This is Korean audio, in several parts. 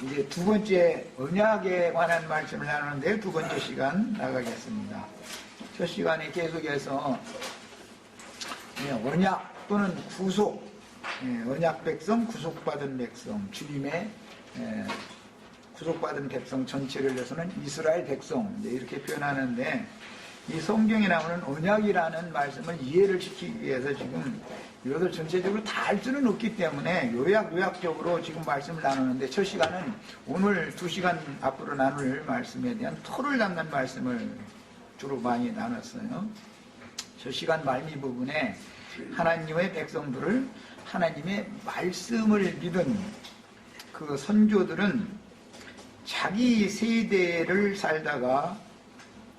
이제 두 번째 언약에 관한 말씀을 나누는데 두 번째 시간 나가겠습니다. 첫 시간에 계속해서 언약 또는 구속, 언약 백성, 구속받은 백성, 주님의 구속받은 백성 전체를 위해서는 이스라엘 백성 이렇게 표현하는데, 이 성경에 나오는 언약이라는 말씀을 이해를 시키기 위해서 지금 이것을 전체적으로 다 알 수는 없기 때문에 요약적으로 지금 말씀을 나누는데, 첫 시간은 오늘 2시간 앞으로 나눌 말씀에 대한 토를 담는 말씀을 주로 많이 나눴어요. 첫 시간 말미 부분에 하나님의 백성들을 하나님의 말씀을 믿은 그 선조들은 자기 세대를 살다가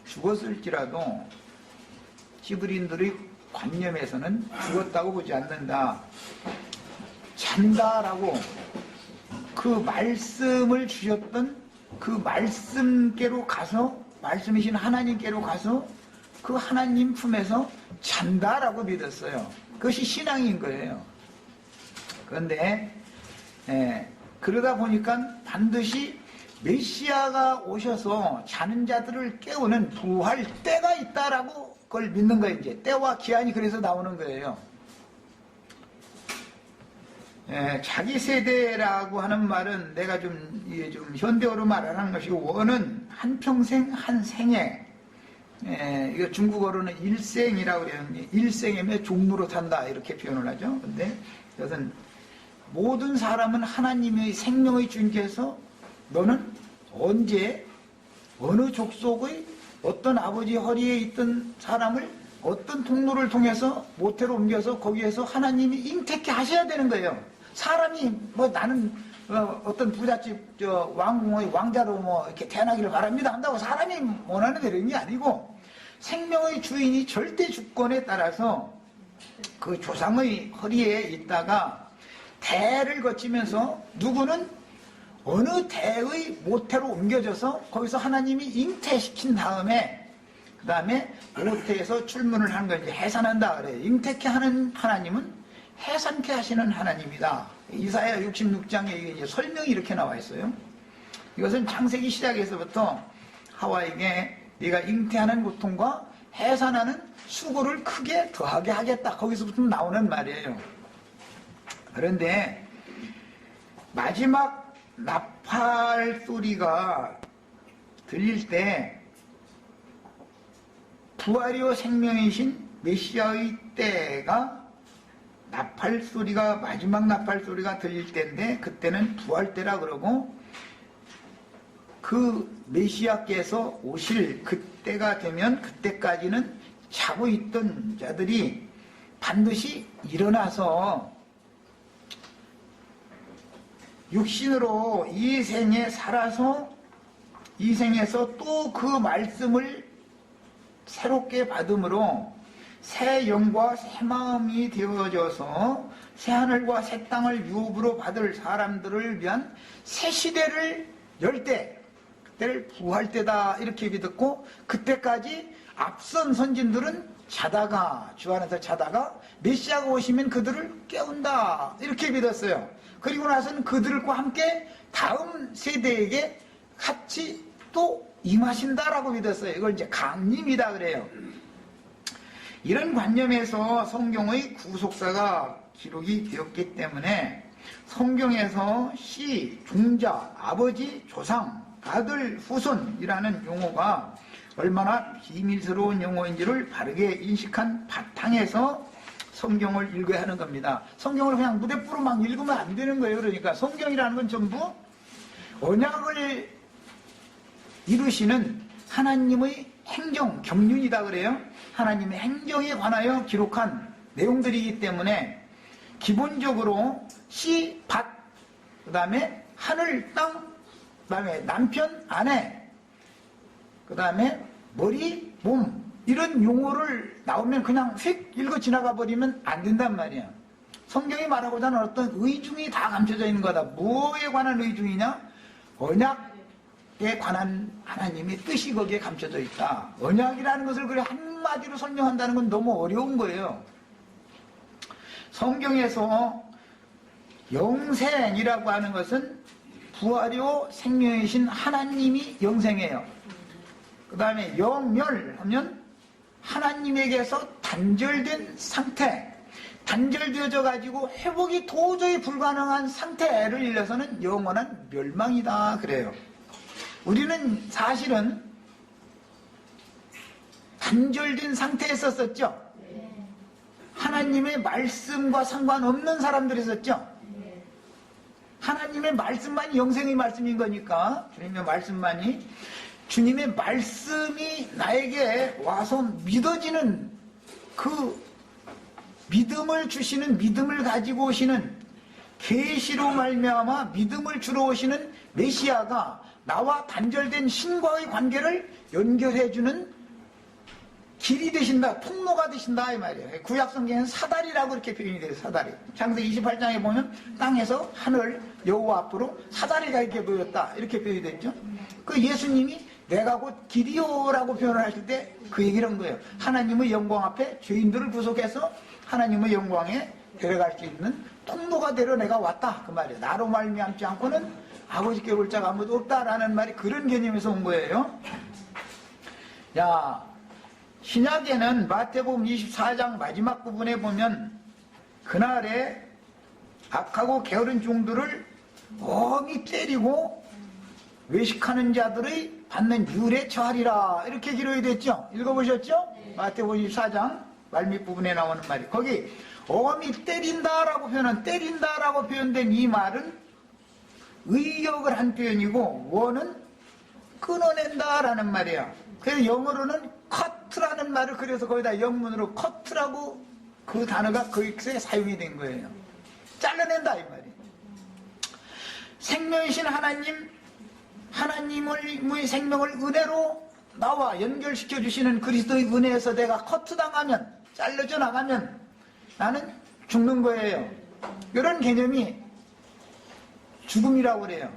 죽었을지라도 히브리인들의 관념에서는 죽었다고 보지 않는다. 잔다라고 그 말씀을 주셨던 그 말씀께로 가서, 말씀이신 하나님께로 가서 그 하나님 품에서 잔다라고 믿었어요. 그것이 신앙인 거예요. 그런데 그러다 보니까 반드시 메시아가 오셔서 자는 자들을 깨우는 부활 때가 있다라고 그걸 믿는 거예요. 이제 때와 기한이 그래서 나오는 거예요. 자기 세대라고 하는 말은 내가 이게 좀 현대어로 말하는 것이고, 원은 한평생 한 생애, 이거 중국어로는 일생이라고 그래요. 일생이면 종로로 산다 이렇게 표현을 하죠. 근데 이것은 모든 사람은 하나님의 생명의 주인께서 너는 언제 어느 족속의 어떤 아버지 허리에 있던 사람을 어떤 통로를 통해서 모태로 옮겨서 거기에서 하나님이 잉태케 하셔야 되는 거예요. 사람이 나는 어떤 부잣집 왕궁의 왕자로 이렇게 태어나기를 바랍니다 한다고 사람이 원하는 대로인 게 아니고, 생명의 주인이 절대 주권에 따라서 그 조상의 허리에 있다가 대를 거치면서 누구는 어느 대의 모태로 옮겨져서 거기서 하나님이 잉태시킨 다음에 그 다음에 모태에서 출문을 하는 걸 이제 해산한다 그래요. 잉태케 하는 하나님은 해산케 하시는 하나님이다. 이사야 66장에 이제 설명이 이렇게 나와 있어요. 이것은 창세기 시작에서부터 하와에게 네가 잉태하는 고통과 해산하는 수고를 크게 더하게 하겠다, 거기서부터 나오는 말이에요. 그런데 마지막 나팔 소리가 들릴 때 부활이요 생명이신 메시아의 때가 나팔 소리가, 마지막 나팔 소리가 들릴 때인데, 그때는 부활 때라 그러고, 그 메시아께서 오실 그때가 되면 그때까지는 자고 있던 자들이 반드시 일어나서 육신으로 이 생에 살아서 이 생에서 또 그 말씀을 새롭게 받음으로 새 영과 새 마음이 되어져서 새 하늘과 새 땅을 유업으로 받을 사람들을 위한 새 시대를 열 때, 그때를 부활 때다 이렇게 믿었고, 그때까지 앞선 선진들은 자다가, 주 안에서 자다가 메시아가 오시면 그들을 깨운다 이렇게 믿었어요. 그리고 나서는 그들과 함께 다음 세대에게 같이 또 임하신다라고 믿었어요. 이걸 이제 강림이다 그래요. 이런 관념에서 성경의 구속사가 기록이 되었기 때문에 성경에서 씨, 종자, 아버지, 조상, 아들, 후손이라는 용어가 얼마나 비밀스러운 용어인지를 바르게 인식한 바탕에서 성경을 읽어야 하는 겁니다. 성경을 그냥 무대부로 막 읽으면 안 되는 거예요. 그러니까 성경이라는 건 전부 언약을 이루시는 하나님의 행정, 경륜이다 그래요. 하나님의 행정에 관하여 기록한 내용들이기 때문에 기본적으로 씨, 밭, 그 다음에 하늘, 땅, 그 다음에 남편, 아내, 그 다음에 머리, 몸, 이런 용어를 나오면 그냥 휙 읽어 지나가 버리면 안 된단 말이야. 성경이 말하고자 하는 어떤 의중이 다 감춰져 있는 거다. 뭐에 관한 의중이냐? 언약에 관한 하나님의 뜻이 거기에 감춰져 있다. 언약이라는 것을 그래 한마디로 설명한다는 건 너무 어려운 거예요. 성경에서 영생이라고 하는 것은 부활이요 생명이신 하나님이 영생해요. 그 다음에 영멸하면 하나님에게서 단절된 상태, 단절되어져 가지고 회복이 도저히 불가능한 상태를 일러서는 영원한 멸망이다 그래요. 우리는 사실은 단절된 상태에 있었죠. 하나님의 말씀과 상관없는 사람들이 있었죠. 하나님의 말씀만이 영생의 말씀인 거니까, 주님의 말씀만이, 주님의 말씀이 나에게 와서 믿어지는 그 믿음을 주시는, 믿음을 가지고 오시는, 계시로 말미암아 믿음을 주러 오시는 메시아가 나와 단절된 신과의 관계를 연결해주는 길이 되신다, 통로가 되신다 이 말이에요. 구약성경에는 사다리라고 이렇게 표현이 돼요. 사다리. 창세기 28장에 보면 땅에서 하늘 여호와 앞으로 사다리가 이렇게 보였다 이렇게 표현이 됐죠. 그 예수님이 내가 곧 길이요라고 표현을 하실 때 그 얘기를 한 거예요. 하나님의 영광 앞에 죄인들을 구속해서 하나님의 영광에 데려갈 수 있는 통로가 되러 내가 왔다 그 말이에요. 나로 말미암지 않고는 아버지께 올 자가 아무도 없다라는 말이 그런 개념에서 온 거예요. 야, 신약에는 마태복음 24장 마지막 부분에 보면 그날에 악하고 게으른 종들을 엄히 때리고 외식하는 자들의 받는 율에 처하리라 이렇게 기록이 됐죠. 읽어보셨죠? 마태복음 24장 말밑 부분에 나오는 말이, 거기 엄히 때린다라고 표현된 이 말은 의역을 한 표현이고 원은 끊어낸다라는 말이에요. 그래서 영어로는 cut라는 말을 그래서 거기다 영문으로 cut라고 그 단어가 거기에 사용이 된 거예요. 잘라낸다 이 말이에요. 생명이신 하나님의 생명을 은혜로 나와 연결시켜 주시는 그리스도의 은혜에서 내가 커트당하면, 잘려져 나가면 나는 죽는 거예요. 이런 개념이 죽음이라고 그래요.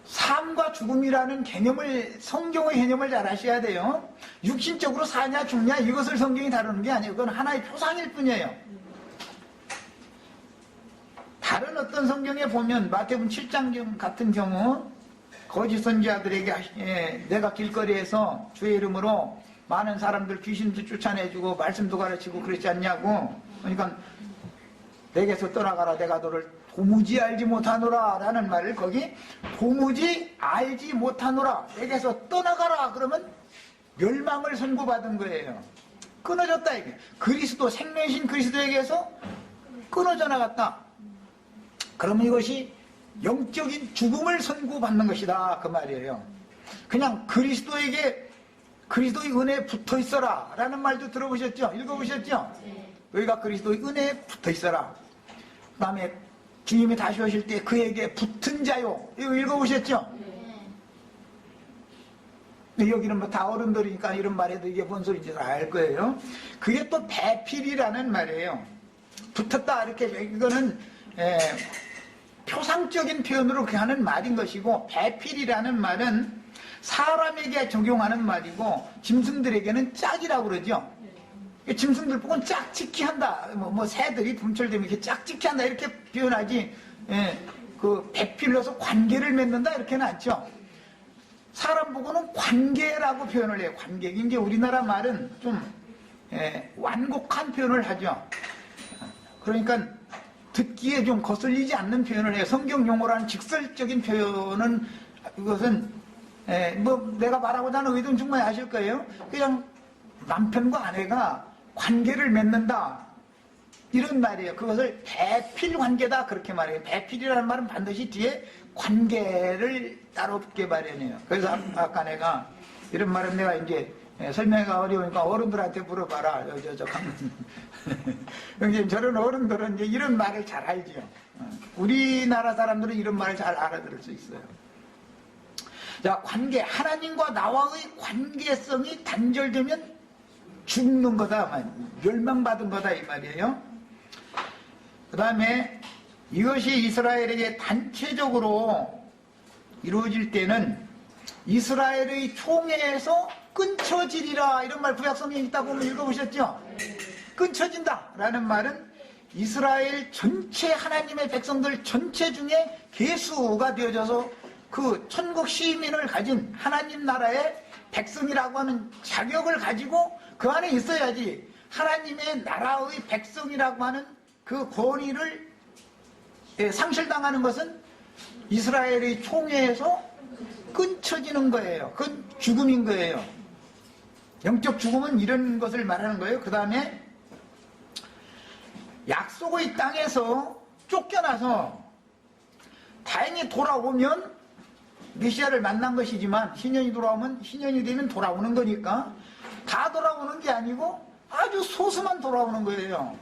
삶과 죽음이라는 개념을, 성경의 개념을 잘 아셔야 돼요. 육신적으로 사냐 죽냐 이것을 성경이 다루는 게 아니에요. 그건 하나의 표상일 뿐이에요. 다른 어떤 성경에 보면 마태복음 7장 같은 경우 거짓 선지자들에게 내가 길거리에서 주의 이름으로 많은 사람들 귀신도 쫓아내주고 말씀도 가르치고 그렇지 않냐고, 그러니까 내게서 떠나가라 내가 너를 도무지 알지 못하노라 라는 말을 거기 도무지 알지 못하노라 내게서 떠나가라 그러면 멸망을 선고받은 거예요. 끊어졌다 이게. 그리스도, 생명이신 그리스도에게서 끊어져 나갔다. 그러면 이것이 영적인 죽음을 선고받는 것이다 그 말이에요. 그냥 그리스도에게 그리스도의 은혜에 붙어 있어라 라는 말도 들어보셨죠? 읽어보셨죠? 여기가 그리스도의 은혜에 붙어 있어라. 그 다음에 주님이 다시 오실 때 그에게 붙은 자요, 이거 읽어보셨죠? 여기는 뭐 다 어른들이니까 이런 말해도 이게 뭔 소리인지 알 거예요. 그게 또 배필이라는 말이에요. 붙었다 이렇게, 이거는 표상적인 표현으로 하는 말인 것이고, 배필이라는 말은 사람에게 적용하는 말이고 짐승들에게는 짝이라고 그러죠. 짐승들 보고는 짝짓기 한다, 뭐 새들이 붐철되면 이렇게 짝짓기 한다 이렇게 표현하지, 그 배필로서 관계를 맺는다 이렇게는 않죠. 사람 보고는 관계라고 표현을 해요. 관계. 이제 우리나라 말은 좀 완곡한 표현을 하죠. 그러니까 듣기에 좀 거슬리지 않는 표현을 해요. 성경 용어라는 직설적인 표현은, 이것은 뭐 내가 말하고자 하는 의도는 충분히 아실 거예요. 그냥 남편과 아내가 관계를 맺는다 이런 말이에요. 그것을 배필 관계다 그렇게 말해요. 배필이라는 말은 반드시 뒤에 관계를 따로 붙게 마련해요. 그래서 아까 내가 이런 말은 내가 이제 설명가 어려우니까 어른들한테 물어봐라. 형님, 저런 어른들은 이제 이런 말을 잘 알죠. 우리나라 사람들은 이런 말을 잘 알아들을 수 있어요. 자, 관계, 하나님과 나와의 관계성이 단절되면 죽는 거다, 멸망받은 거다 이 말이에요. 그 다음에 이것이 이스라엘에게 단체적으로 이루어질 때는 이스라엘의 총회에서 끊쳐지리라 이런 말 구약성경에 있다 보면 읽어보셨죠? 끊쳐진다 라는 말은 이스라엘 전체 하나님의 백성들 전체 중에 계수가 되어져서 그 천국 시민을 가진 하나님 나라의 백성이라고 하는 자격을 가지고 그 안에 있어야지 하나님의 나라의 백성이라고 하는 그 권위를 상실당하는 것은 이스라엘의 총회에서 끊쳐지는 거예요. 그건 죽음인 거예요. 영적 죽음은 이런 것을 말하는 거예요. 그 다음에 약속의 땅에서 쫓겨나서 다행히 돌아오면 메시아를 만난 것이지만 희년이 돌아오면 희년이 되면 돌아오는 거니까 다 돌아오는 게 아니고 아주 소수만 돌아오는 거예요.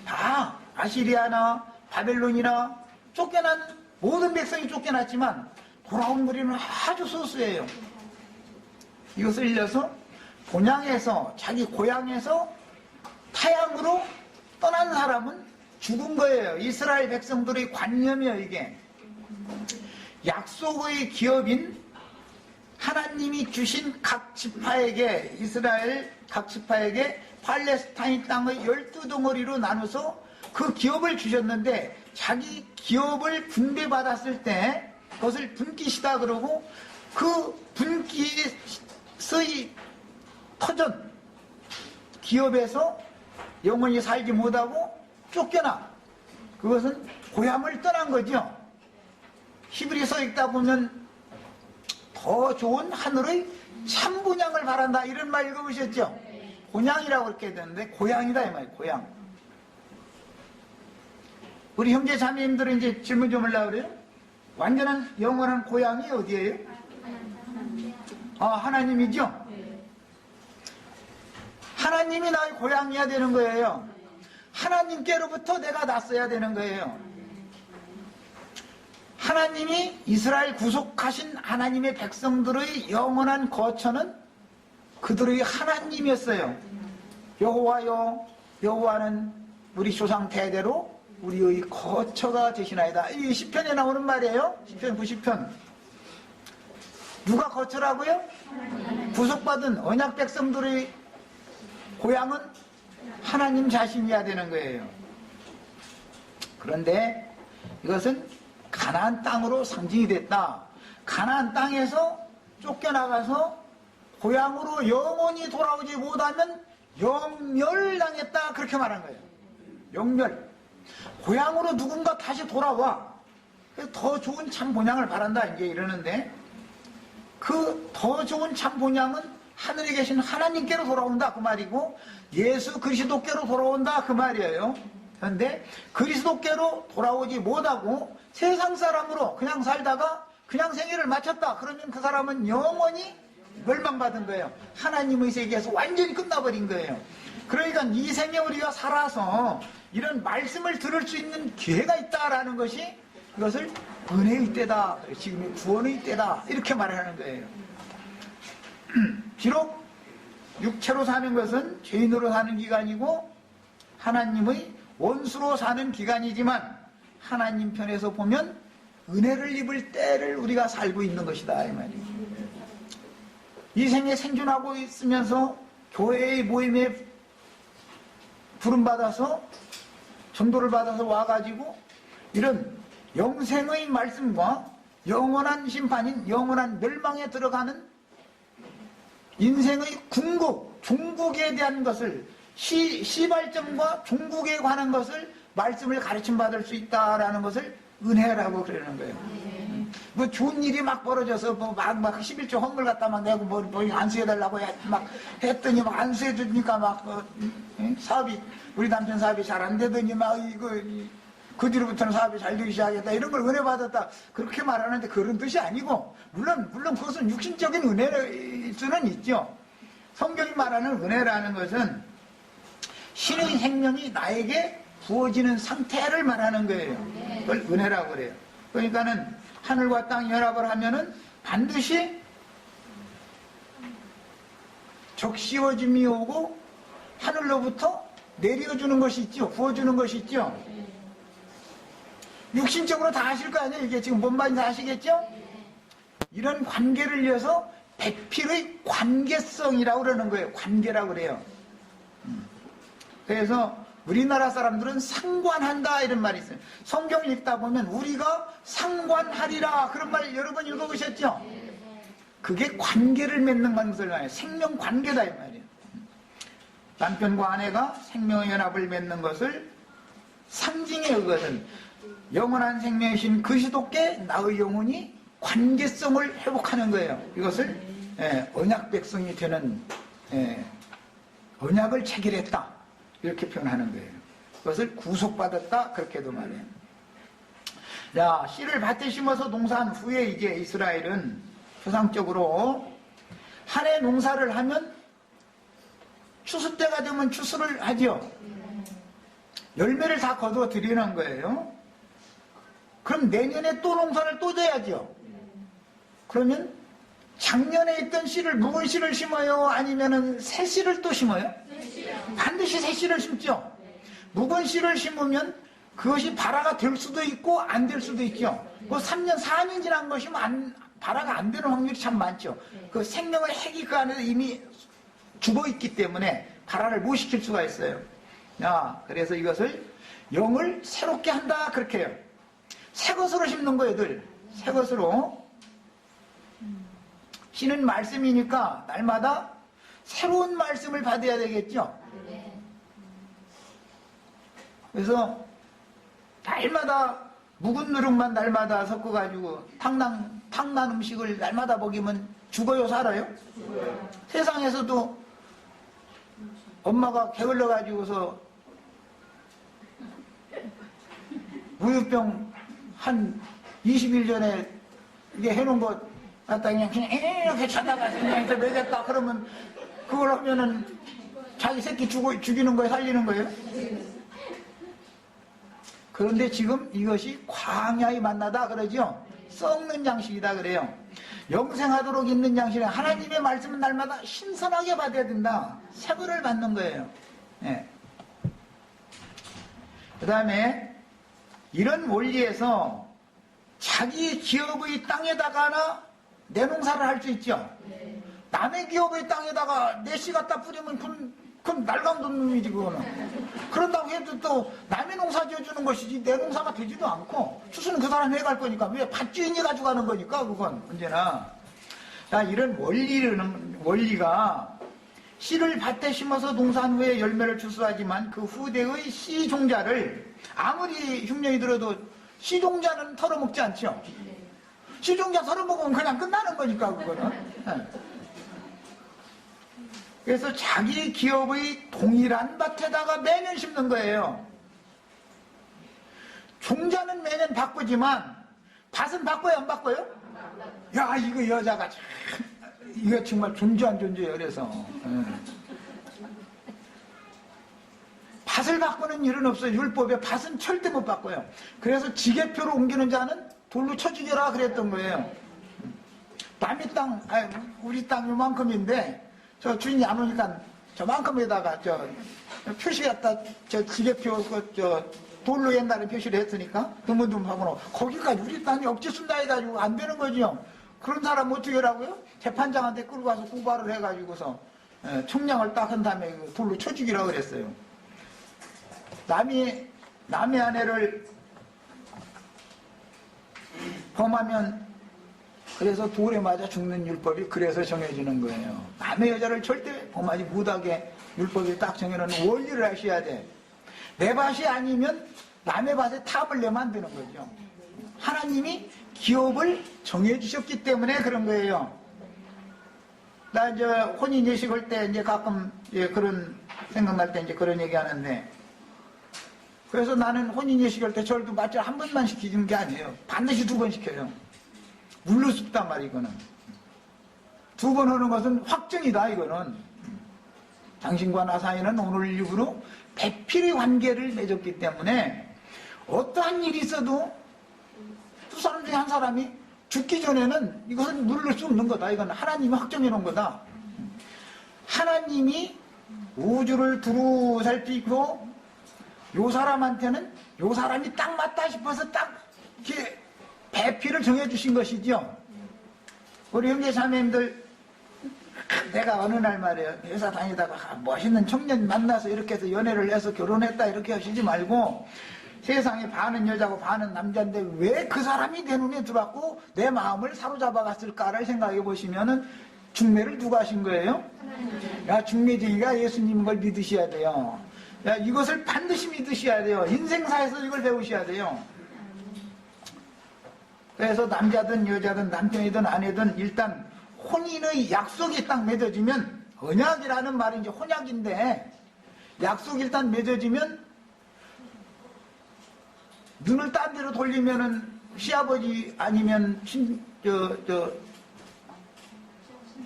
다 아시리아나 바벨론이나 쫓겨난 모든 백성이 쫓겨났지만 돌아온 무리는 아주 소수예요. 이것을 일러서 본향에서 자기 고향에서 타향으로 떠난 사람은 죽은 거예요. 이스라엘 백성들의 관념이에요. 이게 약속의 기업인 하나님이 주신 각 지파에게 이스라엘 각 지파에게 팔레스타인 땅의 12덩어리로 나눠서 그 기업을 주셨는데 자기 기업을 분배받았을 때 그것을 분깃이다 그러고 그 분깃의 터전 기업에서 영원히 살지 못하고 쫓겨나 그것은 고향을 떠난 거죠. 히브리서 읽다 보면 더 좋은 하늘의 참분양을 바란다 이런 말 읽어보셨죠? 곤양이라고 그렇게 되는데 고향이다 이 말이에요. 고향. 우리 형제 자매님들은 이제 질문 좀 하려고 그래요. 완전한 영원한 고향이 어디예요? 하나님이죠? 하나님이 나의 고향이어야 되는 거예요. 하나님께로부터 내가 났어야 되는 거예요. 하나님이 이스라엘 구속하신 하나님의 백성들의 영원한 거처는 그들의 하나님이었어요. 여호와여 여호와는 우리 조상 대대로 우리의 거처가 되시나이다. 이 시편에 나오는 말이에요. 시편 90편. 누가 거처라고요? 구속받은 언약 백성들의 고향은 하나님 자신이어야 되는 거예요. 그런데 이것은 가나안 땅으로 상징이 됐다. 가나안 땅에서 쫓겨나가서 고향으로 영원히 돌아오지 못하면 영멸당했다 그렇게 말한 거예요. 영멸. 고향으로 누군가 다시 돌아와. 그래서 더 좋은 참 본향을 바란다 이제 이러는데 그 더 좋은 참 본향은 하늘에 계신 하나님께로 돌아온다 그 말이고 예수 그리스도께로 돌아온다 그 말이에요. 그런데 그리스도께로 돌아오지 못하고 세상 사람으로 그냥 살다가 그냥 생애를 마쳤다. 그러면 그 사람은 영원히 멸망받은 거예요. 하나님의 세계에서 완전히 끝나버린 거예요. 그러니까 이 생에 우리가 살아서 이런 말씀을 들을 수 있는 기회가 있다라는 것이 이것을 은혜의 때다. 지금의 구원의 때다. 이렇게 말하는 거예요. 비록 육체로 사는 것은 죄인으로 사는 기간이고 하나님의 원수로 사는 기간이지만 하나님 편에서 보면 은혜를 입을 때를 우리가 살고 있는 것이다 이 말이에요. 이 생에 생존하고 있으면서 교회의 모임에 부름받아서 전도를 받아서 와가지고 이런 영생의 말씀과 영원한 심판인 영원한 멸망에 들어가는 인생의 종국에 대한 것을 시발점과 종국에 관한 것을 말씀을 가르침 받을 수 있다라는 것을 은혜라고 그러는 거예요. 뭐 좋은 일이 막 벌어져서 막 11조 헌물 갖다 막 내고 뭐 안수해달라고 막 했더니 막 안수해주니까 막 사업이 우리 남편 사업이 잘 안 되더니 막 이거 그 뒤로부터는 사업이 잘 되기 시작했다 이런 걸 은혜 받았다 그렇게 말하는데 그런 뜻이 아니고 물론 그것은 육신적인 은혜일 수는 있죠. 성경이 말하는 은혜라는 것은 신의 생명이 나에게 부어지는 상태를 말하는 거예요. 그걸 은혜라고 그래요. 그러니까는 하늘과 땅 연합을 하면은 반드시 적시어짐이 오고 하늘로부터 내려주는 것이 있죠. 부어주는 것이 있죠. 육신적으로 다 아실 거 아니에요. 이게 지금 뭔 말인지 아시겠죠? 이런 관계를 이어서 백필의 관계성이라고 그러는 거예요. 관계라고 그래요. 그래서 우리나라 사람들은 상관한다 이런 말이 있어요. 성경을 읽다 보면 우리가 상관하리라 그런 말 여러 번 읽어보셨죠? 그게 관계를 맺는 것을 말해요. 생명 관계다 이 말이에요. 남편과 아내가 생명연합을 맺는 것을 상징해 그것은 영원한 생명이신 그리스도께 나의 영혼이 관계성을 회복하는 거예요. 이것을 언약 백성이 되는 언약을 체결했다 이렇게 표현하는 거예요. 그것을 구속받았다 그렇게도 말해요. 자, 씨를 밭에 심어서 농사한 후에 이제 이스라엘은 표상적으로 한 해 농사를 하면 추수 때가 되면 추수를 하죠. 열매를 다 거두어 드리는 거예요. 그럼 내년에 또 농사를 또 져야죠. 그러면 작년에 있던 씨를 묵은 씨를 심어요? 아니면은 새 씨를 또 심어요? 반드시 새 씨를 심죠. 묵은 씨를 심으면 그것이 발화가 될 수도 있고 안 될 수도 있죠. 뭐 3년 4년 지난 것이면 발화가 안 되는 확률이 참 많죠. 그 생명의 핵이 그 안에 이미 죽어 있기 때문에 발화를 못 시킬 수가 있어요. 그래서 이것을 영을 새롭게 한다 그렇게 해요. 새 것으로 심는 거예요, 늘. 새 것으로. 씨는 말씀이니까 날마다 새로운 말씀을 받아야 되겠죠. 그래서 날마다 묵은 누룩만 날마다 섞어가지고 탕난 음식을 날마다 먹이면 죽어요, 살아요? 세상에서도 엄마가 게을러가지고서 우유병 한 20일 전에 이게 해놓은 거 갖다 그냥 이렇게 쳐다가서 그냥 먹였다 그러면 그걸 하면은 자기 새끼 죽이는 거예요, 살리는 거예요? 그런데 지금 이것이 광야에 만나다 그러죠. 썩는 양식이다 그래요. 영생하도록 있는 양식은 하나님의 말씀은 날마다 신선하게 받아야 된다. 새거를 받는 거예요. 그 다음에 이런 원리에서 자기 기업의 땅에다가나 내 농사를 할 수 있죠. 남의 기업의 땅에다가 내 씨 갖다 뿌리면 그건 날강도는 놈이지 그거는. 그런다고 해도 또 남의 농사 지어주는 것이지 내 농사가 되지도 않고 추수는 그 사람이 해갈 거니까 왜 밭주인이 가져가는 거니까 그건 언제나. 자, 이런 원리가 씨를 밭에 심어서 농사한 후에 열매를 추수하지만 그 후대의 씨 종자를 아무리 흉년이 들어도 씨 종자는 털어먹지 않죠. 씨 종자 털어먹으면 그냥 끝나는 거니까 그거는. 그래서 자기 기업의 동일한 밭에다가 매년 심는 거예요. 종자는 매년 바꾸지만 밭은 바꿔요, 안 바꿔요? 야, 이거 여자가 참, 이거 정말 존재한 존재예요. 그래서 밭을 바꾸는 일은 없어요. 율법에 밭은 절대 못 바꿔요. 그래서 지게표로 옮기는 자는 돌로 쳐 죽여라 그랬던 거예요. 남의 땅, 우리 땅 요만큼인데 저 주인이 안 오니까 저만큼에다가 저 표시 갖다 저 지게표 저 돌로 옛날에 표시를 했으니까 드문드문하고 거기까지 우리 땅이 억지순다 해가지고 안 되는 거죠. 그런 사람 어떻게 하라고요? 재판장한테 끌고 가서 고발을 해가지고서 총량을 딱 한 다음에 돌로 쳐 죽이라고 그랬어요. 남의 아내를 범하면 그래서 돌에 맞아 죽는 율법이 그래서 정해지는 거예요. 남의 여자를 절대 범하지 못하게 율법이 딱 정해놓은 원리를 하셔야 돼. 내 밭이 아니면 남의 밭에 탑을 내면 안 되는 거죠. 하나님이 기업을 정해주셨기 때문에 그런 거예요. 나 이제 혼인 예식할 때 이제 가끔 그런 생각날 때 이제 그런 얘기 하는데, 그래서 나는 혼인 예식할 때 절도 맞죠 한 번만 시키는 게 아니에요. 반드시 2번 시켜요. 물로 습단 말이야, 이거는. 2번 하는 것은 확정이다, 이거는. 당신과 나 사이는 오늘 이후로 배필의 관계를 맺었기 때문에 어떠한 일이 있어도 두 사람 중에 한 사람이 죽기 전에는 이것은 누를 수 없는 거다. 이건 하나님이 확정해 놓은 거다. 하나님이 우주를 두루 살피고 요 사람한테는 요 사람이 딱 맞다 싶어서 딱 이렇게 배필을 정해주신 것이죠. 우리 형제 자매님들 내가 어느 날 말이에요. 회사 다니다가 멋있는 청년 만나서 이렇게 해서 연애를 해서 결혼했다 이렇게 하시지 말고 세상에 반은 여자고 반은 남자인데 왜 그 사람이 내 눈에 들어왔고 내 마음을 사로잡아 갔을까를 생각해 보시면은 중매를 누가 하신 거예요? 야, 중매쟁이가 예수님 걸 믿으셔야 돼요. 야, 이것을 반드시 믿으셔야 돼요. 인생사에서 이걸 배우셔야 돼요. 그래서 남자든 여자든 남편이든 아내든 일단 혼인의 약속이 딱 맺어지면, 언약이라는 말이 이제 혼약인데, 약속이 일단 맺어지면 눈을 딴 데로 돌리면은 시아버지 아니면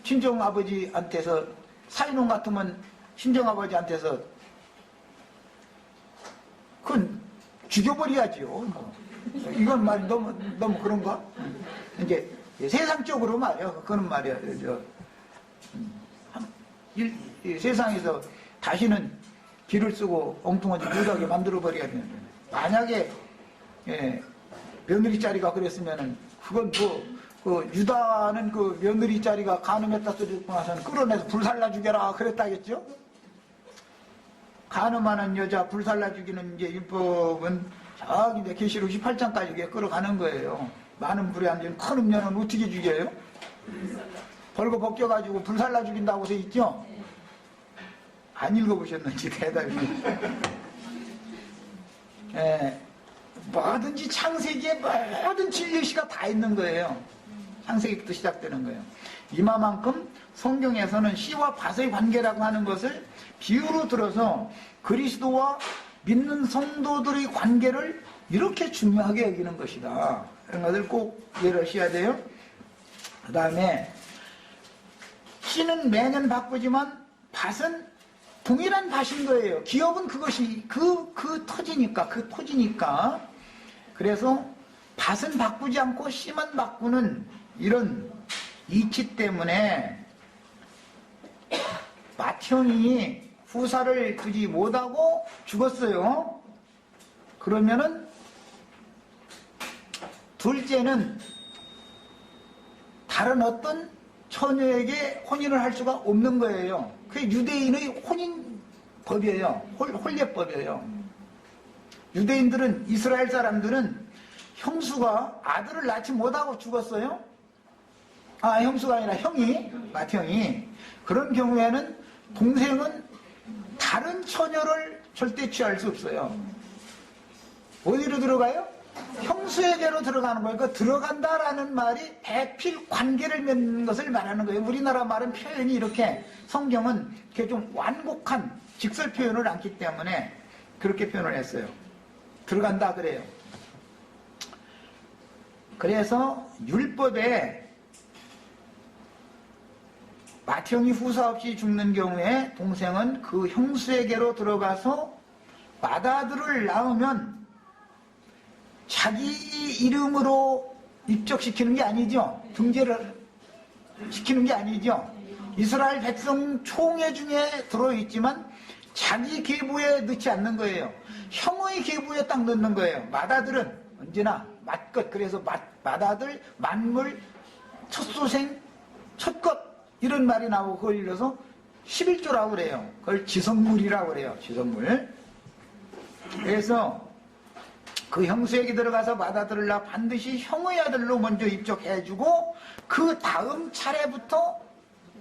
친정아버지한테서, 사이놈 같으면 친정아버지한테서 그건 죽여버려야지요. 이건 말이 너무 그런가? 이제 세상적으로 말이야. 그거는 말이야. 세상에서 다시는 길을 쓰고 엉뚱하게 유하게 만들어버려야 되는데, 만약에 며느리 자리가 그랬으면은 그건 그 유다는 그 며느리 자리가 가늠했다 소리 듣고 나서는 끌어내서 불살라 죽여라 그랬다겠죠? 가늠하는 여자 불살라 죽이는 이제 율법은 저기 이제 계시록 18장까지 끌어가는 거예요. 많은 불에 앉은 큰 음녀는 어떻게 죽여요? 벌거 벗겨가지고 불살라 죽인다고 돼 있죠? 안 읽어보셨는지 대답이. 뭐든지 창세기에 모든 진리시가 다 있는 거예요. 창세기부터 시작되는 거예요. 이마만큼 성경에서는 씨와 밭의 관계라고 하는 것을 비유로 들어서 그리스도와 믿는 성도들의 관계를 이렇게 중요하게 여기는 것이다. 이런 것을 꼭 이해하셔야 돼요. 그 다음에 씨는 매년 바꾸지만 밭은 동일한 밭인 거예요. 기업은 그것이 그 토지니까. 그래서 밭은 바꾸지 않고 씨만 바꾸는 이런 이치 때문에 맏형이 후사를 두지 못하고 죽었어요. 그러면은 둘째는 다른 어떤 처녀에게 혼인을 할 수가 없는 거예요. 그게 유대인의 혼인법이에요. 혼례법이에요. 유대인들은, 이스라엘 사람들은 형수가 아들을 낳지 못하고 죽었어요. 형수가 아니라 형이, 맏형이. 그런 경우에는 동생은 다른 처녀를 절대 취할 수 없어요. 어디로 들어가요? 형수에게로 들어가는 거예요. 그 들어간다라는 말이 배필 관계를 맺는 것을 말하는 거예요. 우리나라 말은 표현이 이렇게, 성경은 이렇게 좀 완곡한 직설 표현을 않기 때문에 그렇게 표현을 했어요. 들어간다 그래요. 그래서 율법에 맏형이 후사 없이 죽는 경우에 동생은 그 형수에게로 들어가서 맏아들을 낳으면 자기 이름으로 입적시키는 게 아니죠. 등재를 시키는 게 아니죠. 이스라엘 백성 총회 중에 들어있지만 자기 계보에 넣지 않는 거예요. 형의 계보에 딱 넣는 거예요. 맏아들은 언제나 맏것, 그래서 맏아들, 맏물, 첫소생, 첫것 이런 말이 나오고 그걸 일러서 11조라고 그래요. 그걸 지성물이라고 그래요. 지성물. 그래서 그 형수에게 들어가서 맏아들을 낳아 반드시 형의 아들로 먼저 입적해주고 그 다음 차례부터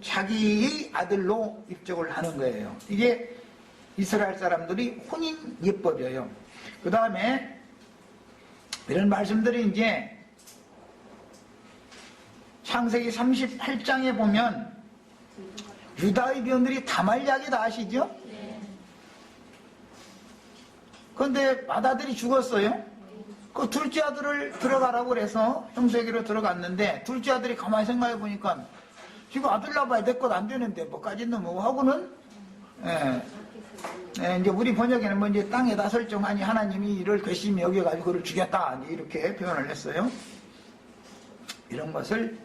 자기의 아들로 입적을 하는 거예요. 이게 이스라엘 사람들이 혼인 예법이에요. 그 다음에 이런 말씀들이 이제 창세기 38장에 보면 유다의 며느리 다말약이 다 아시죠? 그런데 맏아들이 죽었어요. 그 둘째 아들을 들어가라고 그래서 형수에게로 들어갔는데 둘째 아들이 가만히 생각해 보니까 지금 아들 낳아야 될 것 안 되는데 뭐까지 있는 뭐 하고는 이제 우리 번역에는 뭐 이제 땅에다 설정하니 하나님이 이를 괘씸히 여겨가지고 그를 죽였다 이렇게 표현을 했어요. 이런 것을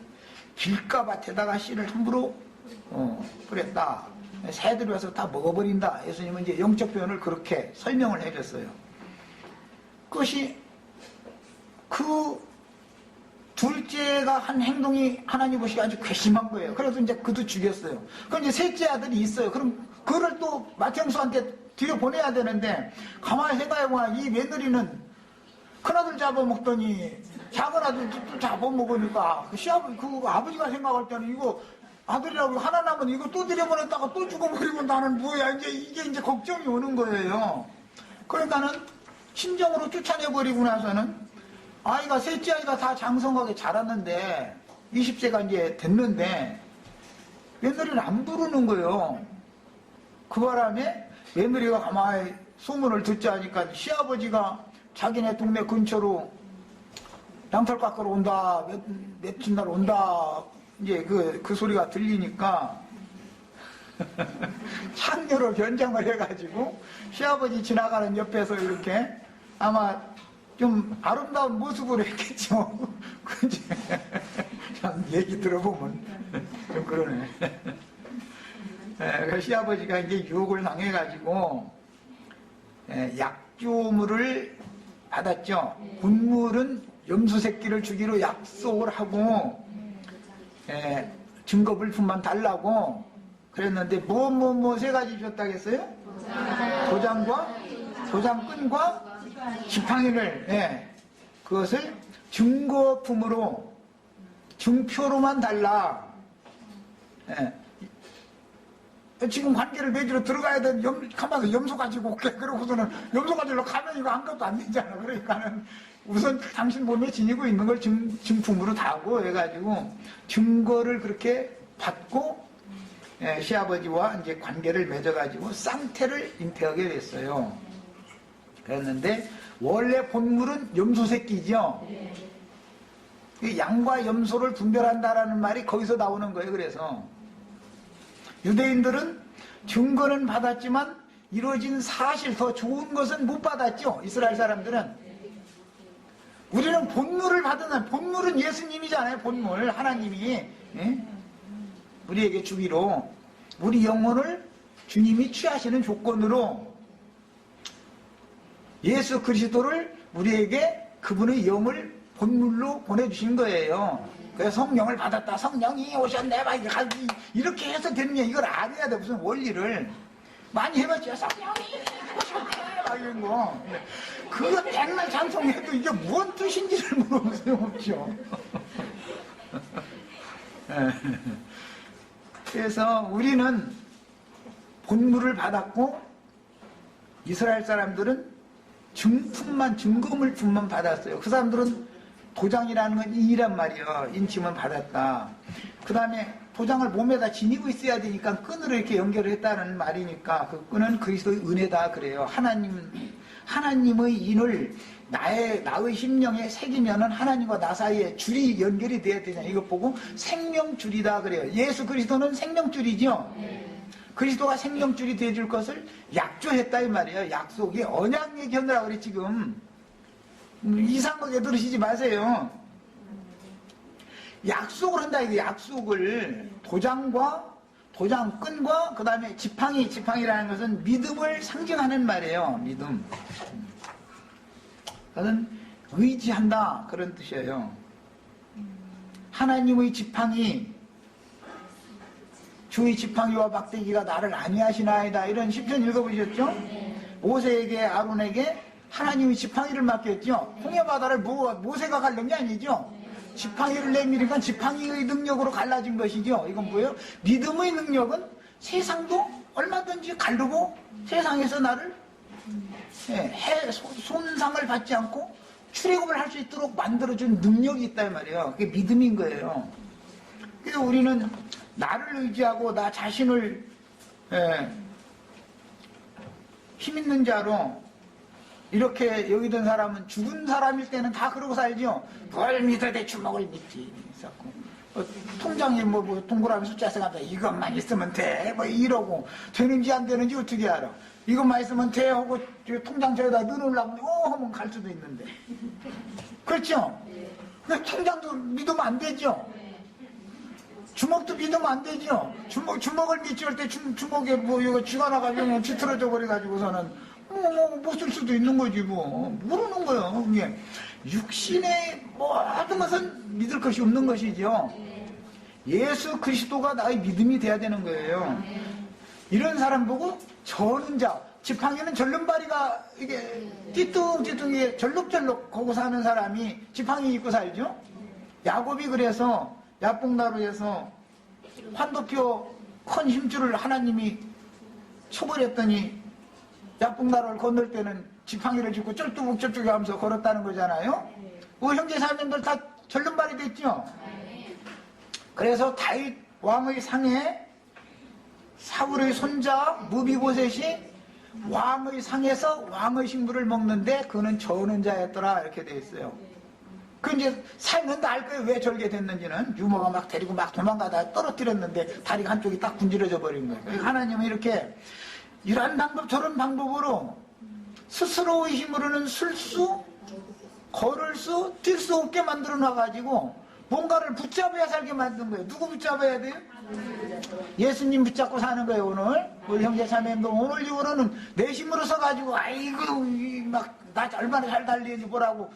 길가밭에다가 씨를 함부로 뿌렸다. 새들이 와서 다 먹어버린다. 예수님은 이제 영적 표현을 그렇게 설명을 해줬어요. 그것이 그 둘째가 한 행동이 하나님 보시기에 아주 괘씸한 거예요. 그래서 이제 그도 죽였어요. 그럼 이제 셋째 아들이 있어요. 그럼 그를 또 마태형수한테 들여보내야 되는데, 가만히 생각해보면 이 며느리는 큰아들 잡아먹더니 작은 아들도 또 잡아먹으니까 그 시아버지, 그 아버지가 생각할 때는 이거 아들이라고 하나 남은 이거 또 들여보냈다가 또 죽어버리고 나는 뭐야, 이게 이제 걱정이 오는 거예요. 그러니까는 친정으로 쫓아내버리고 나서는 아이가, 셋째 아이가 다 장성하게 자랐는데 20세가 이제 됐는데 며느리를 안 부르는 거예요. 그 바람에 며느리가 가만히 소문을 듣자 하니까 시아버지가 자기네 동네 근처로 양털 깎으러 온다, 며칠 날 온다, 이제 그 소리가 들리니까 창녀로 변장을 해가지고 시아버지 지나가는 옆에서 이렇게 아마 좀 아름다운 모습으로 했겠죠. 그지? 참 얘기 들어보면 좀 그러네. 그 시아버지가 이제 유혹을 당해가지고 약조물을 받았죠. 군물은 염소 새끼를 주기로 약속을 하고 증거물품만 달라고 그랬는데 뭐 세 가지 줬다고 했어요? 도장과 도장끈과 지팡이를 그것을 증거품으로 증표로만 달라. 지금 관계를 맺으러 들어가야 되는 가만히 염소 가지고 올게. 그러고서는 염소 가지러 가면 이거 아무것도 안 되잖아. 그러니까는 우선 당신 몸에 지니고 있는 걸 증품으로 다고 해가지고 증거를 그렇게 받고 시아버지와 이제 관계를 맺어가지고 쌍태를 잉태하게 됐어요. 그랬는데 원래 본물은 염소 새끼죠. 양과 염소를 분별한다라는 말이 거기서 나오는 거예요. 그래서 유대인들은 증거는 받았지만 이루어진 사실, 더 좋은 것은 못 받았죠. 이스라엘 사람들은. 우리는 본물을 받은, 본물은 예수님이잖아요. 본물, 하나님이 우리에게 주기로 우리 영혼을 주님이 취하시는 조건으로 예수 그리스도를 우리에게 그분의 영을 본물로 보내주신 거예요. 그래서 성령을 받았다, 성령이 오셨네, 막 이렇게 해서 되는 게, 이걸 알아야 돼. 무슨 원리를 많이 해봤죠. 성령이 오셨네, 막 이런 거. 그거 백날 찬송해도 이게 무슨 뜻인지를 물어보세요. 없죠. 그래서 우리는 본물을 받았고 이스라엘 사람들은 증거물품만 받았어요. 그 사람들은 도장이라는 건 인이란 말이에요. 인침은 받았다. 그 다음에 도장을 몸에다 지니고 있어야 되니까 끈으로 이렇게 연결을 했다는 말이니까 그 끈은 그리스도의 은혜다 그래요. 하나님의 인을 나의 심령에 새기면은 하나님과 나 사이에 줄이 연결이 돼야 되냐. 이것 보고 생명줄이다 그래요. 예수 그리스도는 생명줄이죠. 그리스도가 생명줄이 되어줄 것을 약조했다 이 말이에요. 약속이 언약 얘기하느라 그래 지금. 이상하게 들으시지 마세요. 약속을 한다. 이거 약속을 도장과 도장끈과 그 다음에 지팡이라는 것은 믿음을 상징하는 말이에요. 믿음. 그것은 의지한다 그런 뜻이에요. 하나님의 지팡이, 주의 지팡이와 막대기가 나를 안위하시나이다. 이런 시편 읽어보셨죠? 모세에게 아론에게 하나님이 지팡이를 맡겼죠. 홍해 바다를 모세가 갈른 게 아니죠. 지팡이를 내밀으니까 지팡이의 능력으로 갈라진 것이죠. 이건 뭐예요? 믿음의 능력은 세상도 얼마든지 가르고 세상에서 나를 손상을 받지 않고 출애굽을 할 수 있도록 만들어준 능력이 있단 말이에요. 그게 믿음인 거예요. 그래서 우리는 나를 의지하고 나 자신을 힘있는 자로 이렇게 여기던 사람은 죽은 사람일 때는 다 그러고 살죠. 뭘 믿어 내 주먹을 믿지. 통장에 뭐 동그라미 숫자 생각해 이것만 있으면 돼. 뭐 이러고 되는지 안 되는지 어떻게 알아. 이것만 있으면 돼 하고 통장 저기다 넣으려고 하면 갈 수도 있는데. 그렇죠? 근데 통장도 믿으면 안 되죠. 주먹도 믿으면 안 되죠. 주먹을 믿지 할 때 주먹에 뭐 이거 쥐가 나가지고 비틀어져 버려가지고서는 못 쓸 수도 있는 거지, 뭐. 모르는 거예요. 그게 육신의 모든 것은 믿을 것이 없는 것이죠. 예수 그리스도가 나의 믿음이 돼야 되는 거예요. 이런 사람 보고 저는 자, 지팡이는 절름발이가 이게 띠뚱띠뚱 이게 절룩절룩 거고 사는 사람이 지팡이 입고 살죠. 야곱이 그래서 야뽕나루에서 환도표 큰 힘줄을 하나님이 초벌했더니 야뽕나루를 건널 때는 지팡이를 짚고 쩔뚝쩔뚝 하면서 걸었다는 거잖아요. 그 형제 자매들 다 절름발이 됐죠. 그래서 다윗 왕의 상에 사울의 손자 무비보셋이 왕의 상에서 왕의 식물을 먹는데 그는 저는 자였더라 이렇게 돼 있어요. 그 이제 살면 다 알 거예요. 왜 절게 됐는지는. 유모가 막 데리고 막 도망가다 떨어뜨렸는데 다리가 한쪽이 딱 분질러져 버린 거예요. 하나님은 이렇게 이러한 방법 저런 방법으로 스스로의 힘으로는 쓸 수, 걸을 수, 뛸 수 없게 만들어 놔가지고 뭔가를 붙잡아야 살게 만든 거예요. 누구 붙잡아야 돼요? 예수님 붙잡고 사는 거예요. 오늘 우리 형제 자매님도 오늘 이후로는 내 힘으로 서가지고 아이고 막 나 얼마나 잘 달리는지 보라고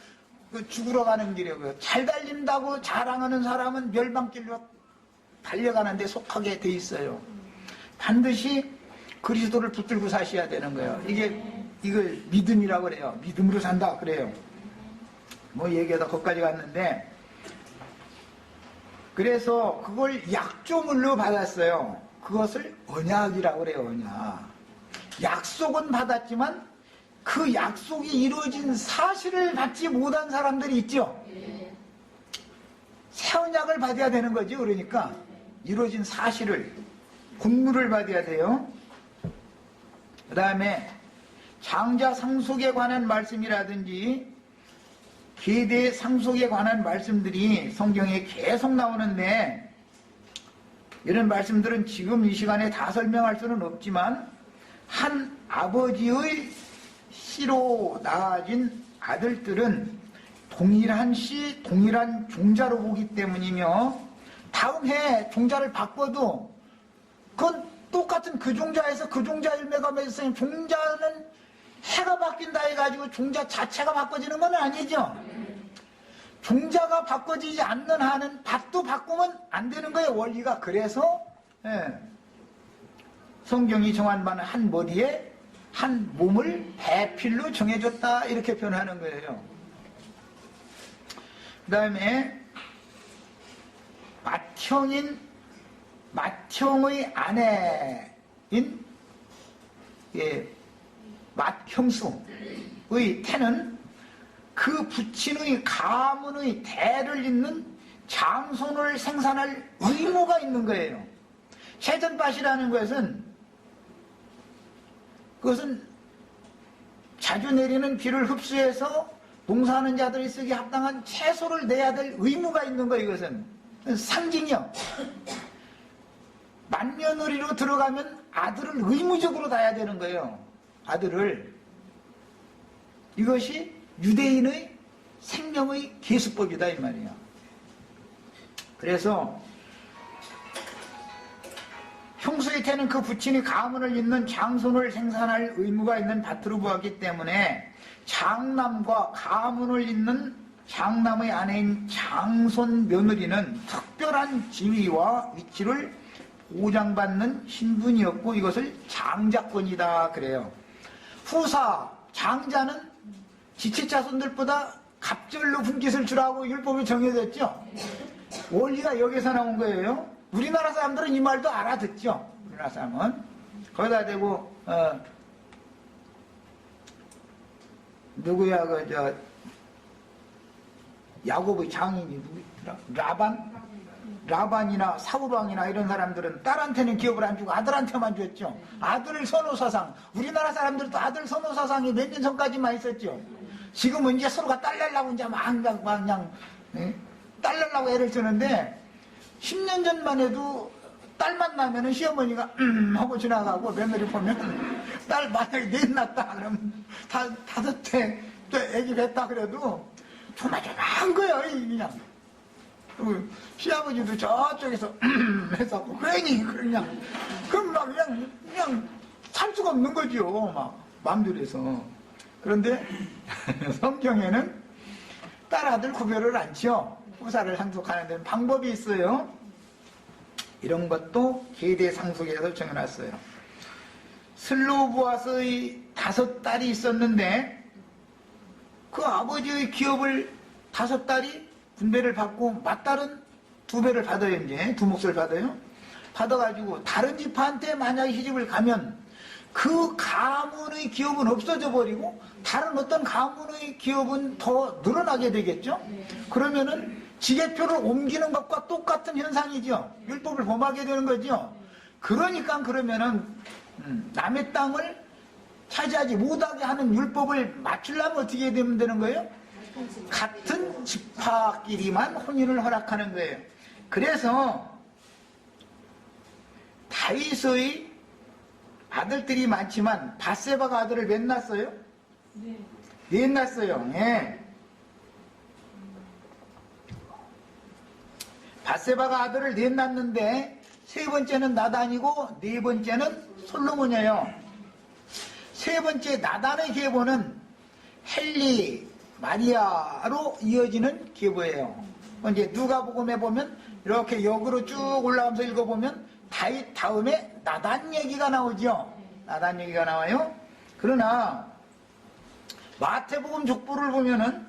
죽으러 가는 길이고요. 잘 달린다고 자랑하는 사람은 멸망길로 달려가는데 속하게 돼 있어요. 반드시 그리스도를 붙들고 사셔야 되는 거예요. 이걸 믿음이라고 그래요. 믿음으로 산다 그래요. 뭐 얘기하다 거기까지 갔는데 그래서 그걸 약조물로 받았어요. 그것을 언약이라고 그래요. 언약. 약속은 받았지만 그 약속이 이루어진 사실을 받지 못한 사람들이 있죠. 새 언약을 받아야 되는 거죠. 그러니까 이루어진 사실을 군무를 받아야 돼요. 그 다음에 장자 상속에 관한 말씀이라든지 계대 상속에 관한 말씀들이 성경에 계속 나오는데 이런 말씀들은 지금 이 시간에 다 설명할 수는 없지만 한 아버지의 씨로 낳아진 아들들은 동일한 씨, 동일한 종자로 보기 때문이며 다음 해 종자를 바꿔도 그건 똑같은 그 종자에서 그 종자 열매가 맺었으니 종자는 해가 바뀐다 해가지고 종자 자체가 바꿔지는 건 아니죠. 종자가 바꿔지지 않는 한은 밭도 바꾸면 안 되는 거예요. 원리가. 그래서 성경이 정한 바는 한 머리에 한 몸을 배필로 정해줬다 이렇게 표현하는 거예요. 그 다음에 맏형의 아내인 맏형수의 태는 그 부친의 가문의 대를 잇는 장손을 생산할 의무가 있는 거예요. 세전밭이라는 것은 그것은 자주 내리는 비를 흡수해서 농사하는 자들이 쓰기 합당한 채소를 내야 될 의무가 있는 거예요. 이것은 상징이요. 맏며느리로 들어가면 아들을 의무적으로 낳아야 되는 거예요. 아들을. 이것이 유대인의 생명의 계수법이다 이 말이에요. 그래서 형수의 태는 그 부친이 가문을 잇는 장손을 생산할 의무가 있는 밭으로 보았기 때문에 장남과 가문을 잇는 장남의 아내인 장손 며느리는 특별한 지위와 위치를 보장받는 신분이었고 이것을 장자권이다 그래요. 후사 장자는 지체자손들보다 갑절로 분깃을 주라고 율법이 정해졌죠. 원리가 여기서 나온 거예요. 우리나라 사람들은 이 말도 알아듣죠. 우리나라 사람은. 거기다 대고 누구야 야곱의 장인이 누구더라? 라반이나 사울왕이나 이런 사람들은 딸한테는 기업을 안 주고 아들한테만 줬죠. 아들 선호사상. 우리나라 사람들도 아들 선호사상이 몇 년 전까지만 있었죠. 지금은 이제 서로가 딸 날라고 이제 막 그냥 딸 날라고 애를 쓰는데 10년 전만 해도 딸만 나면은 시어머니가 하고 지나가고 며느리 보면 딸 만약에 넷 낳았다 그러면 다섯 해 또 애기 뵀다 그래도 조마조마한 거예요. 그냥 시아버지도 저쪽에서 해서 괜히 그냥 그럼 막 그냥 살 수가 없는 거죠. 막 마음대로 해서. 그런데 성경에는 딸 아들 구별을 안 지어 후사를 상속하는 데는 방법이 있어요. 이런 것도 계대상속에서 정해놨어요. 슬로보아스의 5딸이 있었는데 그 아버지의 기업을 5딸이 분배를 받고 맏딸은 2배를 받아요. 이제 2몫을 받아요. 받아가지고 다른 집한테 만약에 시집을 가면 그 가문의 기업은 없어져 버리고 다른 어떤 가문의 기업은 더 늘어나게 되겠죠. 그러면은 지계표를 옮기는 것과 똑같은 현상이죠. 율법을 범하게 되는 거죠. 그러니까 그러면은 남의 땅을 차지하지 못하게 하는 율법을 맞추려면 어떻게 되면 되는 거예요? 같은 지파끼리만 혼인을 허락하는 거예요. 그래서 다윗의 아들들이 많지만 밧세바가 아들을 몇 낳았어요? 넷 낳았어요. 네. 밧세바가 아들을 넷 낳았는데 세 번째는 나단이고 네 번째는 솔로몬이에요. 세 번째 나단의 계보는 헬리, 마리아로 이어지는 계보예요. 이제 누가복음에 보면 이렇게 역으로 쭉 올라가면서 읽어보면 다윗 다음에 나단 얘기가 나오죠. 나단 얘기가 나와요. 그러나 마태복음 족보를 보면은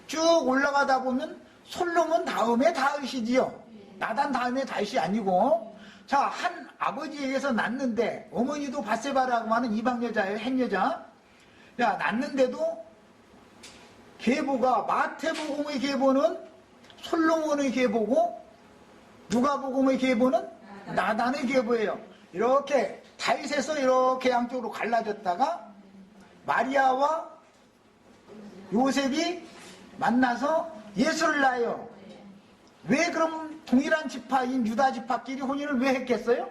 쭉 올라가다 보면 솔로몬 다음에 다윗이지요. 나단 다음에 다윗이 아니고, 자, 한 아버지에게서 낳는데 어머니도 밧세바라고 하는 이방 여자예요. 햇 여자. 야, 낳는데도 계보가 마태복음의 계보는 솔로몬의 계보고 누가복음의 계보는 나단의 계보예요. 이렇게 다윗에서 이렇게 양쪽으로 갈라졌다가 마리아와 요셉이 만나서 예수를 낳아요. 왜 그럼 동일한 지파인 유다 지파끼리 혼인을 왜 했겠어요?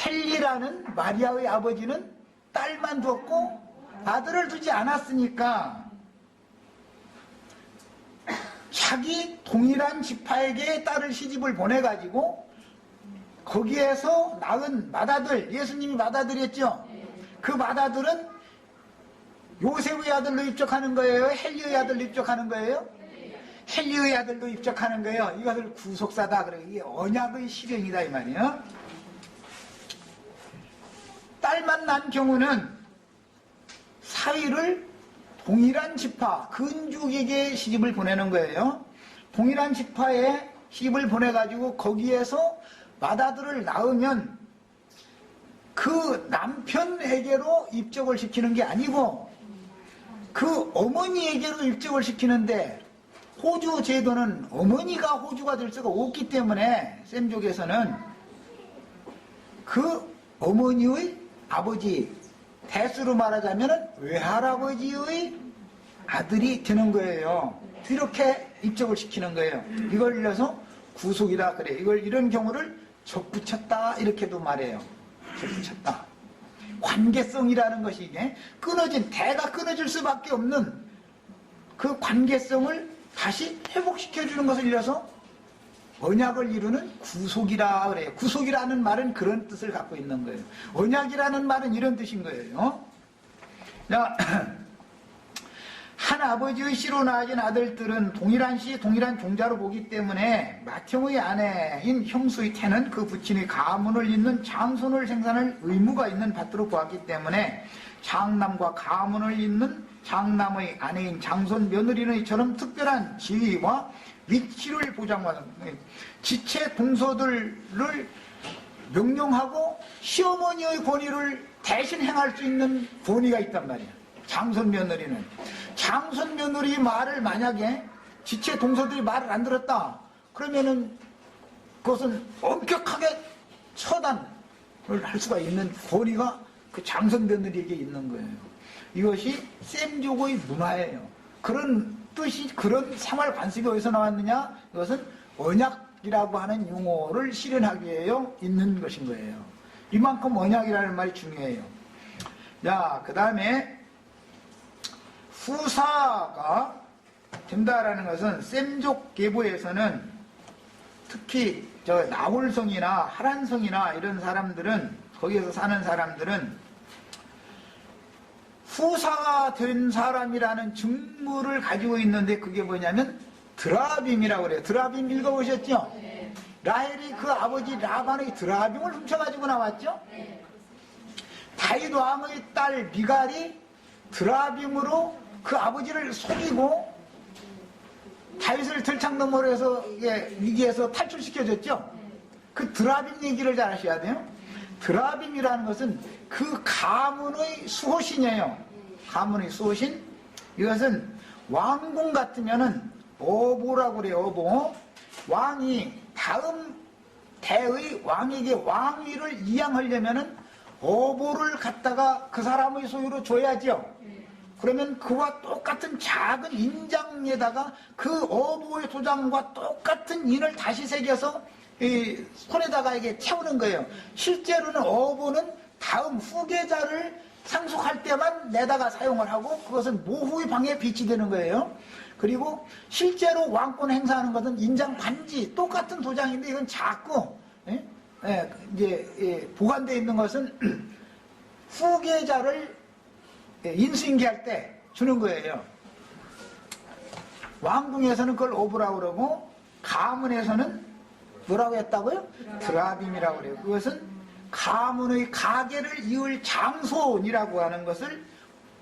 헬리라는 마리아의 아버지는 딸만 두었고 아들을 두지 않았으니까 자기 동일한 지파에게 딸을 시집을 보내가지고 거기에서 낳은 맏아들, 예수님이 맏아들이었죠. 그 맏아들은 요셉의 아들로 입적하는 거예요? 헬리의 아들로 입적하는 거예요? 헬리의 아들로 입적하는 거예요. 이것을 구속사다 그래요. 이게 언약의 실현이다 이 말이에요. 딸만 난 경우는 사위를 동일한 지파, 근족에게 시집을 보내는 거예요. 동일한 지파에 시집을 보내가지고 거기에서 맏아들을 낳으면 그 남편에게로 입적을 시키는 게 아니고 그 어머니에게로 입적을 시키는데 호주 제도는 어머니가 호주가 될 수가 없기 때문에 셈족에서는 그 어머니의 아버지, 대수로 말하자면 외할아버지의 아들이 되는 거예요. 이렇게 입적을 시키는 거예요. 이걸 일러서 구속이다 그래. 이런 경우를 접붙였다 이렇게도 말해요. 접붙였다. 관계성이라는 것이 이게 끊어진, 대가 끊어질 수밖에 없는 그 관계성을 다시 회복시켜주는 것을 일러서 언약을 이루는 구속이라 그래요. 구속이라는 말은 그런 뜻을 갖고 있는 거예요. 언약이라는 말은 이런 뜻인 거예요. 자, 한 아버지의 씨로 낳아진 아들들은 동일한 씨, 동일한 종자로 보기 때문에 맏형의 아내인 형수의 태는 그 부친의 가문을 잇는 장손을 생산할 의무가 있는 밭으로 보았기 때문에 장남과 가문을 잇는 장남의 아내인 장손 며느리는 이처럼 특별한 지위와 위치를 보장하는 지체 동서들을 명령하고 시어머니의 권위를 대신 행할 수 있는 권위가 있단 말이야. 장손 며느리는. 장손 며느리 말을 만약에 지체 동서들이 말을 안 들었다. 그러면은 그것은 엄격하게 처단을 할 수가 있는 권위가 그 장손 며느리에게 있는 거예요. 이것이 셈족의 문화예요. 그런 뜻이, 그런 생활 관습이 어디서 나왔느냐? 이것은 언약이라고 하는 용어를 실현하기 위해 있는 것인 거예요. 이만큼 언약이라는 말이 중요해요. 자, 그 다음에 후사가 된다라는 것은 셈족 계보에서는 특히 나홀성이나 하란성이나 이런 사람들은, 거기에서 사는 사람들은 후사가 된 사람이라는 직무를 가지고 있는데 그게 뭐냐면 드라빔이라고 그래요. 드라빔 읽어보셨죠? 라헬이 그 아버지 라반의 드라빔을 훔쳐가지고 나왔죠? 다윗 왕의 딸 미갈이 드라빔으로 그 아버지를 속이고 다윗을 들창너머로에서 위기에서 탈출시켜줬죠? 그 드라빔 얘기를 잘 아셔야 돼요. 드라빔이라는 것은 그 가문의 수호신이에요. 가문의 수호신. 이것은 왕궁 같으면은 어보라고 그래요. 어보. 왕이 다음 대의 왕에게 왕위를 이양하려면은 어보를 갖다가 그 사람의 소유로 줘야죠. 그러면 그와 똑같은 작은 인장에다가 그 어보의 도장과 똑같은 인을 다시 새겨서 이 손에다가 이게 채우는 거예요. 실제로는 어보는 다음 후계자를 상속할 때만 내다가 사용을 하고 그것은 모후의 방에 비치되는 거예요. 그리고 실제로 왕권 행사하는 것은 인장 반지 똑같은 도장인데 이건 작고 이제 보관되어 있는 것은 후계자를 인수인계할 때 주는 거예요. 왕궁에서는 그걸 어부라고 그러고 가문에서는 뭐라고 했다고요? 드라빔이라고 그래요. 그것은 가문의 가계를 이을 장손이라고 하는 것을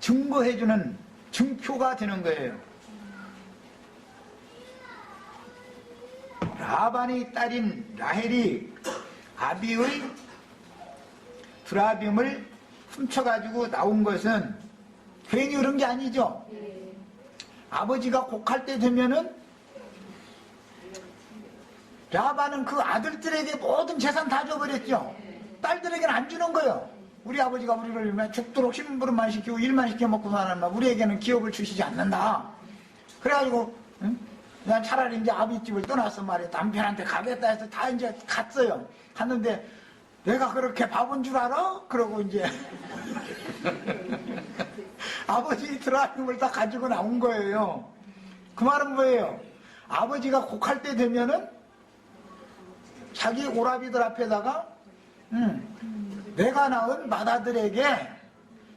증거해주는 증표가 되는 거예요. 라반의 딸인 라헬이 아비의 드라빔을 훔쳐가지고 나온 것은 괜히 그런 게 아니죠. 아버지가 곡할 때 되면은 라반은 그 아들들에게 모든 재산 다 줘버렸죠. 딸들에게는 안 주는 거예요. 우리 아버지가 우리를 죽도록 심부름만 시키고 일만 시켜 먹고 사는 말 우리에게는 기업을 주시지 않는다. 그래가지고 난 차라리 이제 아비집을 떠났어 말이야. 남편한테 가겠다 해서 다 이제 갔어요. 갔는데 내가 그렇게 바본 줄 알아? 그러고 이제 아버지 드라빔을 다 가지고 나온 거예요. 그 말은 뭐예요? 아버지가 곡할 때 되면은 자기 오라비들 앞에다가 내가 낳은 맏아들에게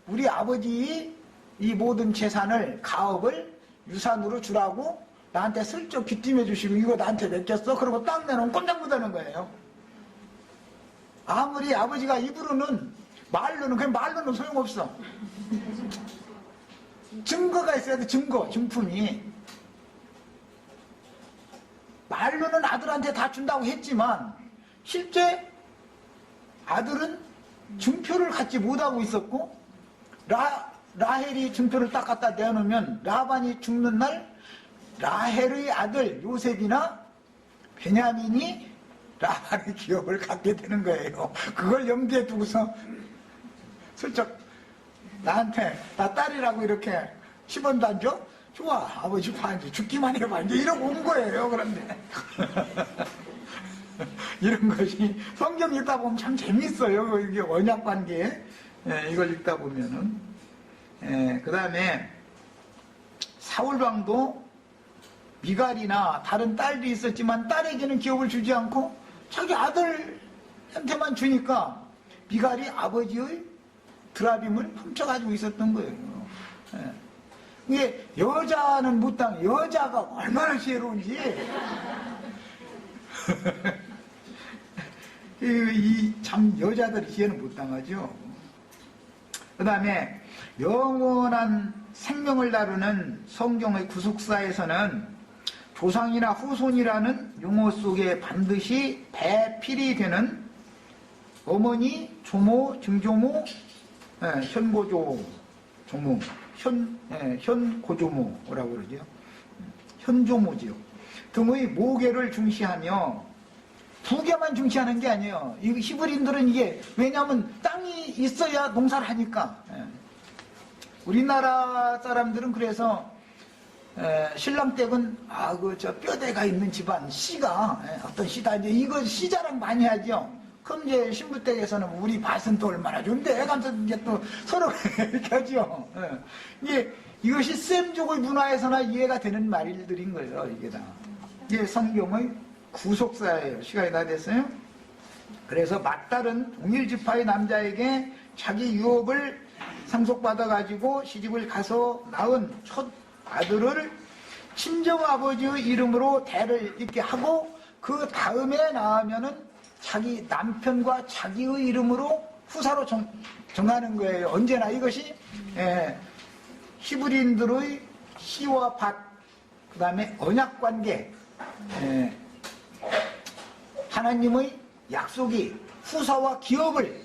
우리 아버지 이 모든 재산을 가업을 유산으로 주라고 나한테 슬쩍 귀띔해 주시고 이거 나한테 맡겼어? 그러고 딱 내놓으면 꼼짝 못하는 거예요. 아무리 아버지가 입으로는 말로는 그냥 말로는 소용없어. 증거가 있어야 돼. 증거, 증품이. 말로는 아들한테 다 준다고 했지만 실제 아들은 증표를 갖지 못하고 있었고 라헬이 증표를 딱 갖다 내놓으면 라반이 죽는 날 라헬의 아들 요셉이나 베냐민이 라반의 기업을 갖게 되는 거예요. 그걸 염두에 두고서 슬쩍 나한테 나 딸이라고 이렇게 10원도 안 줘? 좋아, 아버지 반지 죽기만 해봐 이제 이러고 온 거예요. 그런데 이런 것이 성경 읽다 보면 참 재밌어요. 이게 언약관계 이걸 읽다 보면은 그 다음에 사울왕도 미갈이나 다른 딸도 있었지만 딸에게는 기업을 주지 않고 자기 아들한테만 주니까 미갈이 아버지의 드라빔을 훔쳐가지고 있었던 거예요. 이게 여자는 못당 여자가 얼마나 지혜로운지 이 참 여자들이 지혜는 못당하죠. 그 다음에 영원한 생명을 다루는 성경의 구속사에서는 조상이나 후손이라는 용어 속에 반드시 배필이 되는 어머니, 조모, 증조모, 현고조, 조모, 현고조모라고 그러죠. 현조모지요. 등의 모계를 중시하며 부계만 중시하는 게 아니에요. 이 히브리인들은 이게 왜냐하면 땅이 있어야 농사를 하니까. 우리나라 사람들은 그래서 신랑댁은 저 뼈대가 있는 집안 씨가 어떤 씨다 이제 이거 씨 자랑 많이 하죠. 그럼 이제 신부댁에서는 우리 밭은 또 얼마나 좋은데 하면서 이제 또 서로 이렇게 하죠. 이것이 셈족의 문화에서나 이해가 되는 말들인 거예요. 이게 다. 이게 성경의 구속사예요. 시간이 다 됐어요. 그래서 맏딸은 동일 지파의 남자에게 자기 유업을 상속받아가지고 시집을 가서 낳은 첫 아들을 친정아버지의 이름으로 대를 잇게 하고 그 다음에 낳으면은 자기 남편과 자기의 이름으로 후사로 정하는 거예요. 언제나 이것이 히브리인들의 시와 밭, 그 다음에 언약관계, 하나님의 약속이 후사와 기업을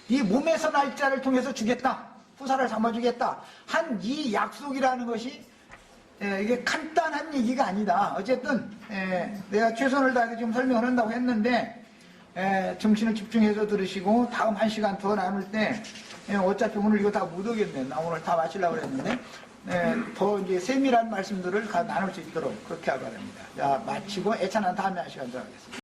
이 몸에서 날짜를 통해서 주겠다, 후사를 삼아주겠다 한 이 약속이라는 것이 이게 간단한 얘기가 아니다. 어쨌든 내가 최선을 다해서 지금 설명을 한다고 했는데 정신을 집중해서 들으시고 다음 1시간 더 남을 때 어차피 오늘 이거 다 못 오겠네. 나 오늘 다 마치려고 그랬는데 더 이제 세밀한 말씀들을 나눌 수 있도록 그렇게 하기 바랍니다. 자, 마치고 애찬한 다음에 1시간 더 하겠습니다.